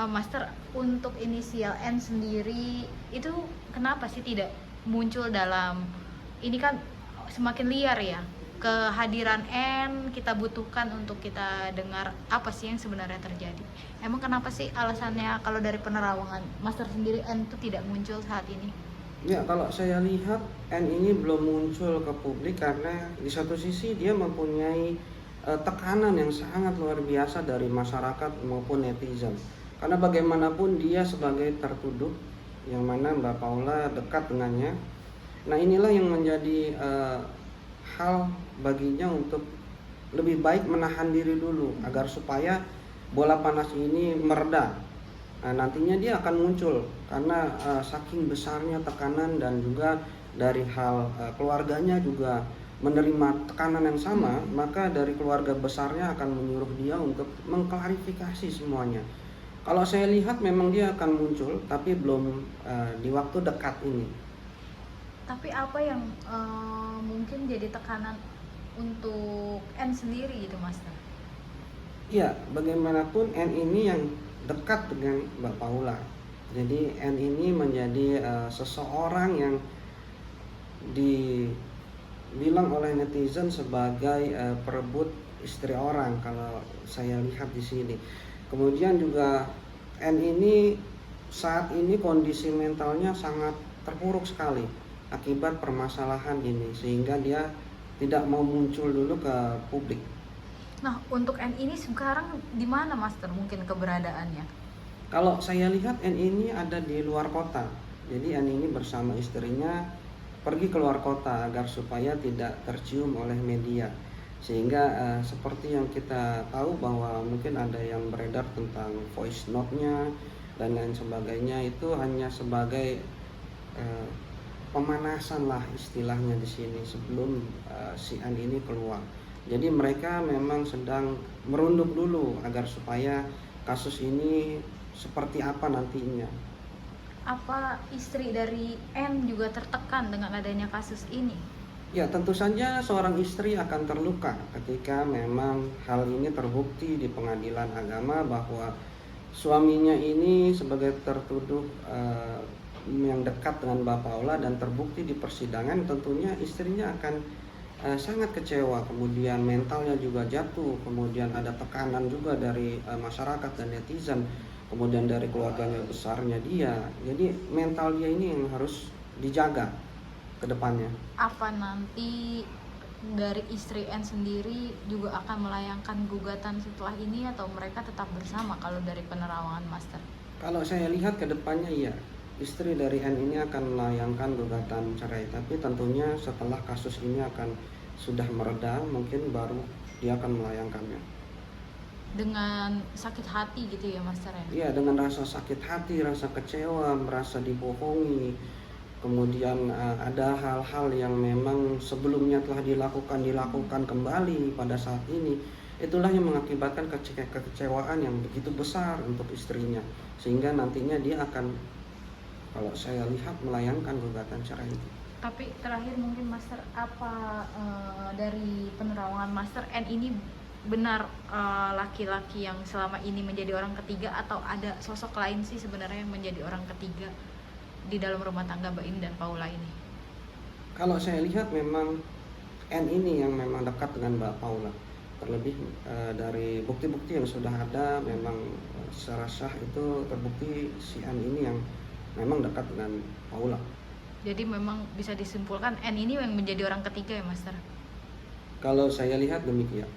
Master, untuk inisial N sendiri itu kenapa sih tidak muncul dalam ini kan semakin liar ya, kehadiran N kita butuhkan untuk kita dengar apa sih yang sebenarnya terjadi. Emang kenapa sih alasannya kalau dari penerawangan Master sendiri N itu tidak muncul saat ini? Ya, kalau saya lihat N ini belum muncul ke publik karena di satu sisi dia mempunyai tekanan yang sangat luar biasa dari masyarakat maupun netizen. Karena bagaimanapun dia sebagai tertuduh, yang mana Mbak Paula dekat dengannya. Nah, inilah yang menjadi hal baginya untuk lebih baik menahan diri dulu agar supaya bola panas ini mereda. Nah, nantinya dia akan muncul karena saking besarnya tekanan dan juga dari hal keluarganya juga menerima tekanan yang sama, maka dari keluarga besarnya akan menyuruh dia untuk mengklarifikasi semuanya. Kalau saya lihat memang dia akan muncul, tapi belum di waktu dekat ini. Tapi apa yang mungkin jadi tekanan untuk N sendiri gitu, Master? Ya, bagaimanapun N ini yang dekat dengan Mbak Paula. Jadi N ini menjadi seseorang yang dibilang oleh netizen sebagai perebut istri orang kalau saya lihat di sini. Kemudian juga N ini saat ini kondisi mentalnya sangat terpuruk sekali akibat permasalahan ini sehingga dia tidak mau muncul dulu ke publik. Nah, untuk N ini sekarang di mana, Master, mungkin keberadaannya? Kalau saya lihat N ini ada di luar kota. Jadi N ini bersama istrinya pergi ke luar kota agar supaya tidak tercium oleh media. Sehingga seperti yang kita tahu bahwa mungkin ada yang beredar tentang voice note-nya dan lain sebagainya, itu hanya sebagai pemanasan lah istilahnya di sini sebelum si N ini keluar. Jadi mereka memang sedang merunduk dulu agar supaya kasus ini seperti apa nantinya. Apa istri dari N juga tertekan dengan adanya kasus ini? Ya, tentu saja seorang istri akan terluka ketika memang hal ini terbukti di pengadilan agama bahwa suaminya ini sebagai tertuduh yang dekat dengan Mbak Paula dan terbukti di persidangan, tentunya istrinya akan sangat kecewa, kemudian mentalnya juga jatuh, kemudian ada tekanan juga dari masyarakat dan netizen, kemudian dari keluarganya besarnya dia. Jadi mental dia ini yang harus dijaga ke depannya. Apa nanti dari istri N sendiri juga akan melayangkan gugatan setelah ini atau mereka tetap bersama kalau dari penerawangan, Master? Kalau saya lihat ke depannya iya, istri dari N ini akan melayangkan gugatan cerai, tapi tentunya setelah kasus ini akan sudah mereda, mungkin baru dia akan melayangkannya. Dengan sakit hati gitu ya, Master ya? Iya, dengan rasa sakit hati, rasa kecewa, merasa dibohongi, kemudian ada hal-hal yang memang sebelumnya telah dilakukan kembali pada saat ini. Itulah yang mengakibatkan kekecewaan yang begitu besar untuk istrinya, sehingga nantinya dia akan, kalau saya lihat, melayangkan gugatan cerai itu. Tapi terakhir mungkin, Master, apa dari penerawangan Master, N ini benar laki-laki yang selama ini menjadi orang ketiga atau ada sosok lain sih sebenarnya yang menjadi orang ketiga di dalam rumah tangga Mbak Ini dan Paula ini? Kalau saya lihat memang N ini yang memang dekat dengan Mbak Paula. Terlebih dari bukti-bukti yang sudah ada, memang secara sah itu terbukti si N ini yang memang dekat dengan Paula. Jadi memang bisa disimpulkan N ini yang menjadi orang ketiga ya, Master? Kalau saya lihat demikian.